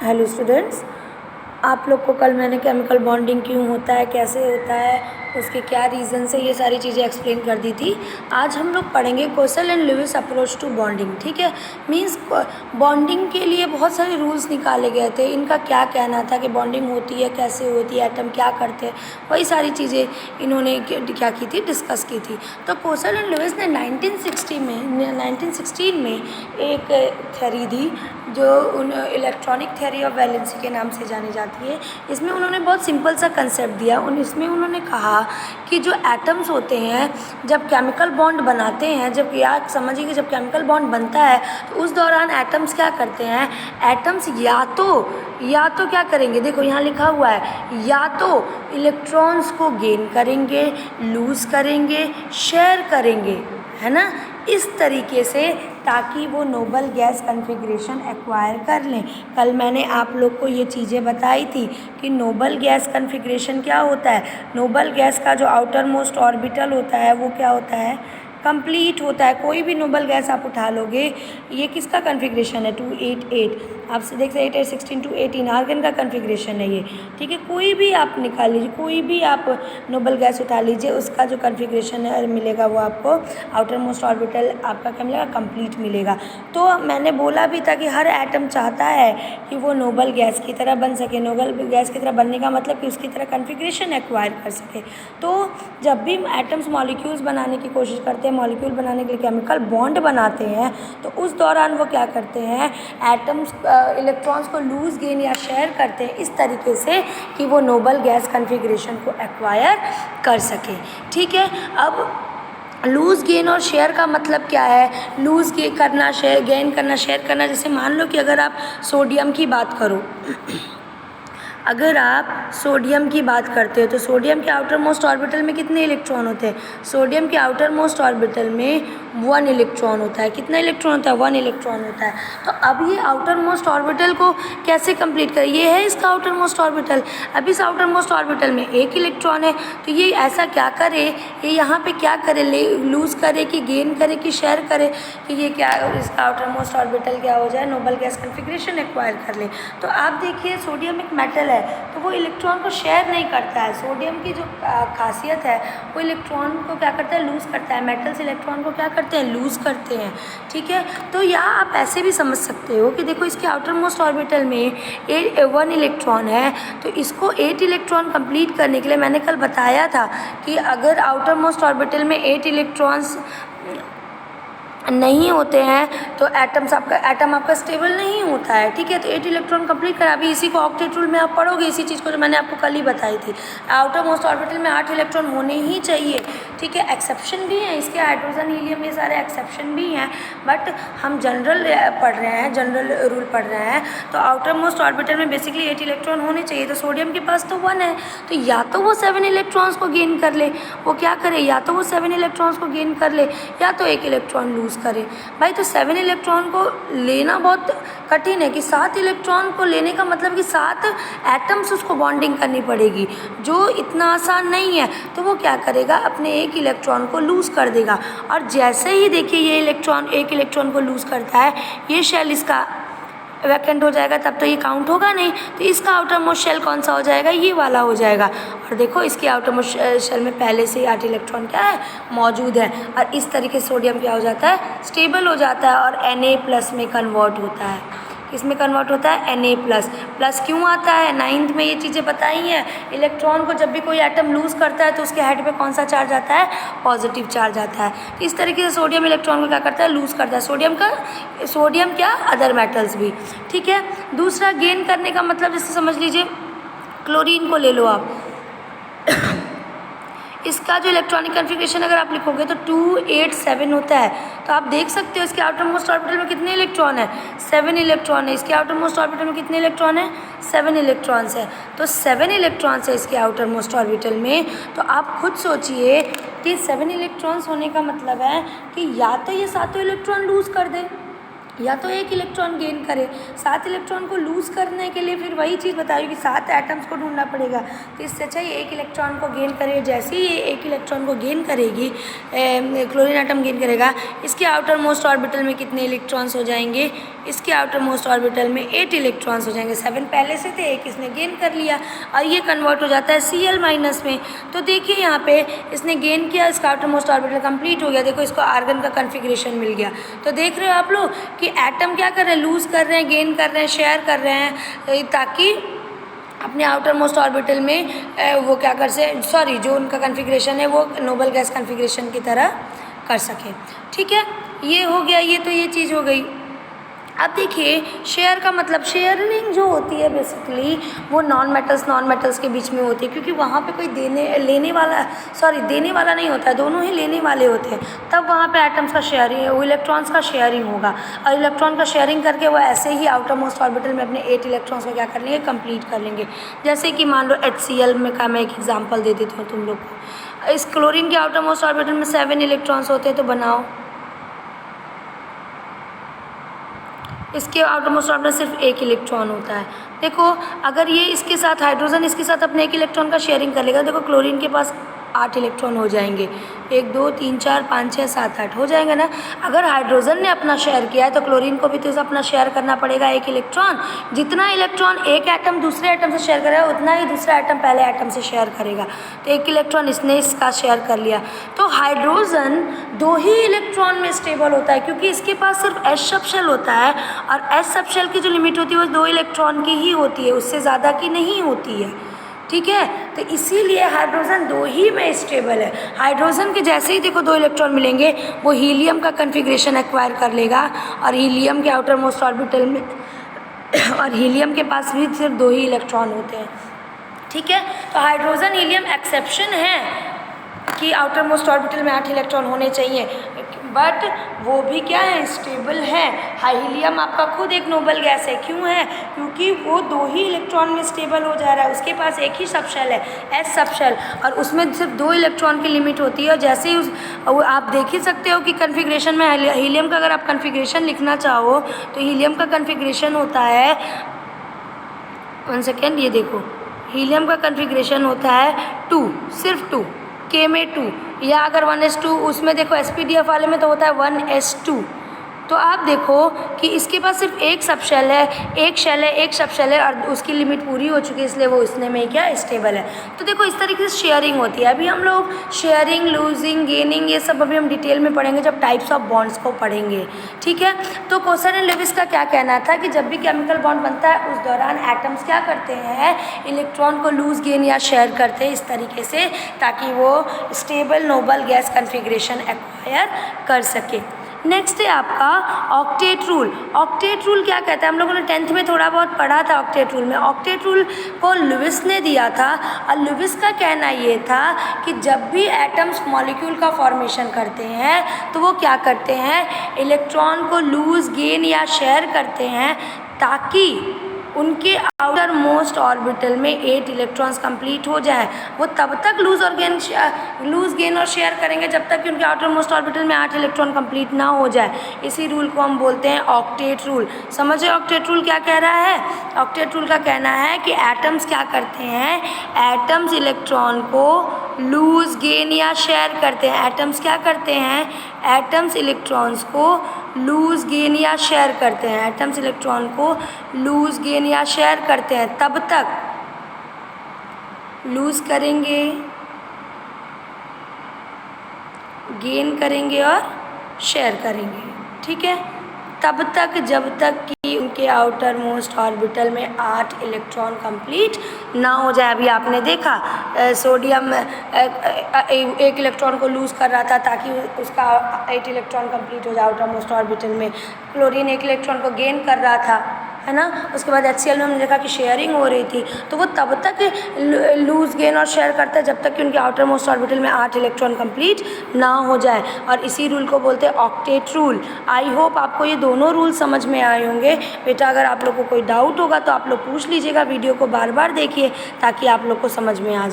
Hello students, आप लोग को कल मैंने केमिकल बॉन्डिंग क्यों होता है, कैसे होता है, उसके क्या रीज़न से, ये सारी चीज़ें एक्सप्लेन कर दी थी। आज हम लोग पढ़ेंगे Kossel and Lewis approach to bonding. ठीक है, मींस बॉन्डिंग के लिए बहुत सारे रूल्स निकाले गए थे। इनका क्या कहना था कि बॉन्डिंग होती है, कैसे होती है, एटम क्या करते हैं, वही सारी चीज़ें इन्होंने क्या की थी, डिस्कस की थी। तो कोसल एंड लुईस ने 1916 में एक थ्योरी दी जो इलेक्ट्रॉनिक थ्योरी ऑफ वैलेंसी के नाम से जानी जाती है। इसमें उन्होंने बहुत सिंपल सा कंसेप्ट दिया। इसमें उन्होंने कहा कि जो एटम्स होते हैं जब केमिकल बॉन्ड बनाते हैं, जब या समझिए कि जब केमिकल बॉन्ड बनता है तो उस दौरान एटम्स क्या करते हैं, एटम्स या तो क्या करेंगे, देखो यहाँ लिखा हुआ है, या तो इलेक्ट्रॉन्स को गेन करेंगे, लूज़ करेंगे, शेयर करेंगे, है ना, इस तरीके से, ताकि वो नोबल गैस कन्फिग्रेशन एक्वायर कर लें। कल मैंने आप लोग को ये चीज़ें बताई थी कि नोबल गैस कन्फिग्रेशन क्या होता है। नोबल गैस का जो आउटर मोस्ट ऑर्बिटल होता है वो क्या होता है, कंप्लीट होता है। कोई भी नोबल गैस आप उठा लोगे, ये किसका कन्फिग्रेशन है, 288, आप देख सकते 8 16 to 18 आर्गन का कन्फिग्रेशन है ये। ठीक है, कोई भी आप निकाल लीजिए, कोई भी आप नोबल गैस उठा लीजिए, उसका जो कन्फिग्रेशन है मिलेगा वो आपको आउटर मोस्ट ऑर्बिटल आपका क्या मिलेगा, कंप्लीट मिलेगा। तो मैंने बोला भी था कि हर एटम चाहता है कि वो नोबल गैस की तरह बन सके। नोबल गैस की तरह बनने का मतलब कि उसकी तरह कन्फिग्रेशन एक्वायर कर सके। तो जब भी एटम्स मॉलिक्यूल्स बनाने की कोशिश करते हैं, मॉलिक्यूल बनाने के लिए केमिकल बॉन्ड बनाते हैं, तो उस दौरान वो क्या करते हैं, एटम्स इलेक्ट्रॉन्स को लूज़ गेन या शेयर करते हैं इस तरीके से कि वो नोबल गैस कन्फिग्रेशन को एक्वायर कर सके। ठीक है, अब लूज़ गेन और शेयर का मतलब क्या है, लूज़ करना, शेयर गेन करना, शेयर करना। जैसे मान लो कि अगर आप सोडियम की बात करो, अगर आप सोडियम की बात करते हो तो सोडियम के आउटर मोस्ट ऑर्बिटल में कितने इलेक्ट्रॉन होते हैं, सोडियम के आउटर मोस्ट ऑर्बिटल में 1 इलेक्ट्रॉन होता है। कितना इलेक्ट्रॉन होता है, 1 इलेक्ट्रॉन होता है। तो अब ये आउटर मोस्ट ऑर्बिटल को कैसे कंप्लीट करें, ये है इसका आउटर मोस्ट ऑर्बिटल। अब इस आउटर मोस्ट ऑर्बिटल में 1 इलेक्ट्रॉन है, तो ये ऐसा क्या करे, ये यहाँ पे क्या करे, लूज़ करे कि गेन करे कि शेयर करे, कि ये क्या, इसका आउटर मोस्ट ऑर्बिटल क्या हो जाए, नोबल गैस कन्फिग्रेशन एक्वायर कर ले। तो आप देखिए सोडियम एक मेटल है, तो वो इलेक्ट्रॉन को शेयर नहीं करता है। सोडियम की जो खासियत है वो इलेक्ट्रॉन को क्या करता है, लूज़ करता है। मेटल्स इलेक्ट्रॉन को क्या करते हैं, लूज़ करते हैं। ठीक है, तो यहाँ आप ऐसे भी समझ सकते हो कि देखो इसके आउटर मोस्ट ऑर्बिटल में 1 इलेक्ट्रॉन है, तो इसको 8 इलेक्ट्रॉन कंप्लीट करने के लिए मैंने कल बताया था कि अगर आउटर मोस्ट ऑर्बिटल में 8 इलेक्ट्रॉन्स नहीं होते हैं तो एटम आपका स्टेबल नहीं होता है। ठीक है, तो 8 इलेक्ट्रॉन कंप्लीट करा। अभी इसी को ऑक्टेट रूल में आप पढ़ोगे, इसी चीज़ को जो मैंने आपको कल ही बताई थी। आउटर मोस्ट ऑर्बिटल में 8 इलेक्ट्रॉन होने ही चाहिए। ठीक है, एक्सेप्शन भी हैं इसके, हाइड्रोजन, हीलियम, ये सारे एक्सेप्शन भी हैं, बट हम जनरल पढ़ रहे हैं, जनरल रूल पढ़ रहे हैं। तो आउटर मोस्ट ऑर्बिटल में बेसिकली 8 इलेक्ट्रॉन होने चाहिए। तो सोडियम के पास तो 1 है, तो या तो वो 7 इलेक्ट्रॉन्स को गेन कर ले, वो क्या करे, या तो वो 7 इलेक्ट्रॉन्स को गेन कर ले या तो 1 इलेक्ट्रॉन लूज़ करे। भाई तो 7 इलेक्ट्रॉन को लेना बहुत कठिन है, कि 7 इलेक्ट्रॉन को लेने का मतलब कि 7 एटम्स उसको बॉन्डिंग करनी पड़ेगी, जो इतना आसान नहीं है। तो वो क्या करेगा, अपने 1 इलेक्ट्रॉन को लूज़ कर देगा। और जैसे ही देखिए ये इलेक्ट्रॉन 1 इलेक्ट्रॉन को लूज़ करता है, ये शेल इसका वैकेंट हो जाएगा, तब तो ये काउंट होगा नहीं। तो इसका आउटर मोस्ट शेल कौन सा हो जाएगा, ये वाला हो जाएगा। और देखो इसके आउटर मोस्ट शेल में पहले से ही 8 इलेक्ट्रॉन क्या है, मौजूद है। और इस तरीके से सोडियम क्या हो जाता है, स्टेबल हो जाता है और Na+ में कन्वर्ट होता है। इसमें कन्वर्ट होता है Na+। प्लस क्यों आता है, 9th में ये चीज़ें बताई हैं। इलेक्ट्रॉन को जब भी कोई एटम लूज़ करता है तो उसके हेड पे कौन सा चार्ज आता है, पॉजिटिव चार्ज आता है। तो इस तरीके से सोडियम इलेक्ट्रॉन को क्या करता है, लूज़ करता है। सोडियम क्या, अदर मेटल्स भी। ठीक है, दूसरा गेन करने का मतलब जैसे समझ लीजिए क्लोरीन को ले लो आप इसका जो इलेक्ट्रॉनिक कन्फिग्रेशन अगर आप लिखोगे तो 287 होता है। तो आप देख सकते हो इसके आउटर मोस्ट ऑर्बिटल में कितने इलेक्ट्रॉन है, 7 इलेक्ट्रॉन है। इसके आउटर मोस्ट ऑर्बिटल में कितने इलेक्ट्रॉन है, 7 इलेक्ट्रॉन्स है। तो 7 इलेक्ट्रॉन्स है इसके आउटर मोस्ट ऑर्बिटल में। तो आप खुद सोचिए कि 7 इलेक्ट्रॉन्स होने का मतलब है कि या तो ये 7 इलेक्ट्रॉन लूज़ कर दे, या तो एक इलेक्ट्रॉन गेन करे, 7 इलेक्ट्रॉन को लूज़ करने के लिए फिर वही चीज़ बताई कि 7 एटम्स को ढूंढना पड़ेगा। तो इससे अच्छा ये एक इलेक्ट्रॉन को गेन करे। जैसे ही ये एक इलेक्ट्रॉन को गेन करेगी, क्लोरीन एटम गेन करेगा, इसके आउटर मोस्ट ऑर्बिटल में कितने इलेक्ट्रॉन्स हो जाएंगे? इसके आउटर मोस्ट ऑर्बिटल में 8 इलेक्ट्रॉन्स हो जाएंगे। 7 पहले से थे, एक इसने गेन कर लिया और ये कन्वर्ट हो जाता है Cl- में। तो देखिए यहाँ पे इसने गेन किया, इसका आउटर मोस्ट ऑर्बिटल कंप्लीट हो गया। देखो इसको आर्गन का कन्फिग्रेशन मिल गया। तो देख रहे हो आप लोग कि एटम क्या कर रहे हैं? लूज़ कर रहे हैं, गेन कर रहे हैं, शेयर कर रहे हैं, ताकि अपने आउटर मोस्ट ऑर्बिटल में वो क्या कर से जो उनका कन्फिग्रेशन है वो नोबल गैस कन्फिग्रेशन की तरह कर सके। ठीक है, ये हो गया। ये तो ये चीज़ हो गई। अब देखिए शेयर का मतलब, शेयरिंग जो होती है बेसिकली वो नॉन मेटल्स के बीच में होती है, क्योंकि वहाँ पे कोई देने वाला नहीं होता है, दोनों ही लेने वाले होते हैं। तब वहाँ पे एटम्स का शेयरिंग, वो इलेक्ट्रॉन्स का शेयरिंग होगा और इलेक्ट्रॉन का शेयरिंग करके वो ऐसे ही आउटर मोस्ट ऑर्बिटल में अपने 8 इलेक्ट्रॉन्स को क्या कर लेंगे? कंप्लीट कर लेंगे। जैसे कि मान लो HCl में का मैं एक एग्जाम्पल दे देती हूँ तुम लोग को। इस क्लोरीन के आउटर मोस्ट ऑर्बिटल में 7 इलेक्ट्रॉन्स होते हैं, तो बनाओ। इसके आउटर मोस्ट ऑर्बिटल सिर्फ 1 इलेक्ट्रॉन होता है। देखो अगर ये इसके साथ हाइड्रोजन इसके साथ अपने 1 इलेक्ट्रॉन का शेयरिंग कर लेगा, देखो क्लोरीन के पास 8 इलेक्ट्रॉन हो जाएंगे। 1 2 3 4 5 6 7 8 हो जाएंगे ना। अगर हाइड्रोजन ने अपना शेयर किया है तो क्लोरीन को भी तो अपना शेयर करना पड़ेगा 1 इलेक्ट्रॉन। जितना इलेक्ट्रॉन एक एटम दूसरे एटम से शेयर करेगा उतना ही दूसरा एटम पहले एटम से शेयर करेगा। तो 1 इलेक्ट्रॉन इसने इसका शेयर कर लिया। तो हाइड्रोजन 2 ही इलेक्ट्रॉन में स्टेबल होता है, क्योंकि इसके पास सिर्फ S सबशेल होता है और S सबशेल की जो लिमिट होती है वो 2 इलेक्ट्रॉन की ही होती है, उससे ज़्यादा की नहीं होती है। ठीक है, तो इसीलिए हाइड्रोजन 2 ही में स्टेबल है। हाइड्रोजन के जैसे ही देखो 2 इलेक्ट्रॉन मिलेंगे वो हीलियम का कन्फिग्रेशन एक्वायर कर लेगा और हीलियम के आउटर मोस्ट ऑर्बिटल में और हीलियम के पास भी सिर्फ 2 ही इलेक्ट्रॉन होते हैं। ठीक है, तो हाइड्रोजन हीलियम एक्सेप्शन है कि आउटर मोस्ट ऑर्बिटल में 8 इलेक्ट्रॉन होने चाहिए, बट वो भी क्या है? स्टेबल है। हीलियम आपका खुद एक नोबल गैस है। क्यों है? क्योंकि वो 2 ही इलेक्ट्रॉन में स्टेबल हो जा रहा है। उसके पास एक ही सबशेल है, S सबशेल, और उसमें सिर्फ 2 इलेक्ट्रॉन की लिमिट होती है। और जैसे ही आप देख ही सकते हो कि कन्फिग्रेशन में हीलियम का अगर आप कन्फिग्रेशन लिखना चाहो तो हीलियम का कन्फिग्रेशन होता है, 1 सेकेंड, ये देखो हीलियम का कन्फिग्रेशन होता है 2, सिर्फ 2, K में 2, या अगर 1s2 उसमें देखो SPDF वाले में तो होता है 1s2। तो आप देखो कि इसके पास सिर्फ एक सबशेल है, एक सबशेल है और उसकी लिमिट पूरी हो चुकी है, इसलिए वो इसने में क्या स्टेबल है। तो देखो इस तरीके से शेयरिंग होती है। अभी हम लोग शेयरिंग, लूजिंग, गेनिंग ये सब अभी हम डिटेल में पढ़ेंगे जब टाइप्स ऑफ बॉन्ड्स को पढ़ेंगे। ठीक है, तो कोसन एंड लेविस का क्या कहना था कि जब भी केमिकल बॉन्ड बनता है उस दौरान एटम्स क्या करते हैं? इलेक्ट्रॉन को लूज, गेन या शेयर करते हैं इस तरीके से, ताकि वो stable noble gas configuration acquire कर सके। नेक्स्ट है आपका ऑक्टेट रूल। ऑक्टेट रूल क्या कहता है? हम लोगों ने 10th में थोड़ा बहुत पढ़ा था ऑक्टेट रूल में। ऑक्टेट रूल को लुईस ने दिया था और लुईस का कहना ये था कि जब भी एटम्स मॉलिक्यूल का फॉर्मेशन करते हैं तो वो क्या करते हैं? इलेक्ट्रॉन को लूज, गेन या शेयर करते हैं ताकि उनके आउटर मोस्ट ऑर्बिटल में 8 इलेक्ट्रॉन्स कंप्लीट हो जाए। वो तब तक लूज, गेन और शेयर करेंगे जब तक कि उनके आउटर मोस्ट ऑर्बिटल में 8 इलेक्ट्रॉन कंप्लीट ना हो जाए। इसी रूल को हम बोलते हैं ऑक्टेट रूल। समझे ऑक्टेट रूल क्या कह रहा है? ऑक्टेट रूल का कहना है कि एटम्स क्या करते हैं? एटम्स इलेक्ट्रॉन को लूज, गेन या शेयर करते हैं। एटम्स क्या करते हैं? एटम्स इलेक्ट्रॉन्स को लूज, गेन या शेयर करते हैं। एटम्स इलेक्ट्रॉन को लूज, गेन या शेयर करते हैं। तब तक लूज करेंगे, गेन करेंगे और शेयर करेंगे। ठीक है, तब तक जब तक कि उनके आउटर मोस्ट ऑर्बिटल में 8 इलेक्ट्रॉन कंप्लीट ना हो जाए। अभी आपने देखा सोडियम 1 इलेक्ट्रॉन को लूज़ कर रहा था ताकि उसका 8 इलेक्ट्रॉन कंप्लीट हो जाए आउटर मोस्ट ऑर्बिटल में। क्लोरीन 1 इलेक्ट्रॉन को गेन कर रहा था, है ना। उसके बाद HCl में हमने देखा कि शेयरिंग हो रही थी। तो वो तब तक लूज, गेन और शेयर करता है जब तक कि उनके आउटर मोस्ट ऑर्बिटल में 8 इलेक्ट्रॉन कंप्लीट ना हो जाए। और इसी रूल को बोलते हैं ऑक्टेट रूल। आई होप आपको ये दोनों रूल समझ में आए होंगे। बेटा अगर आप लोग को कोई डाउट होगा तो आप लोग पूछ लीजिएगा। वीडियो को बार बार देखिए ताकि आप लोग को समझ में आ जाए।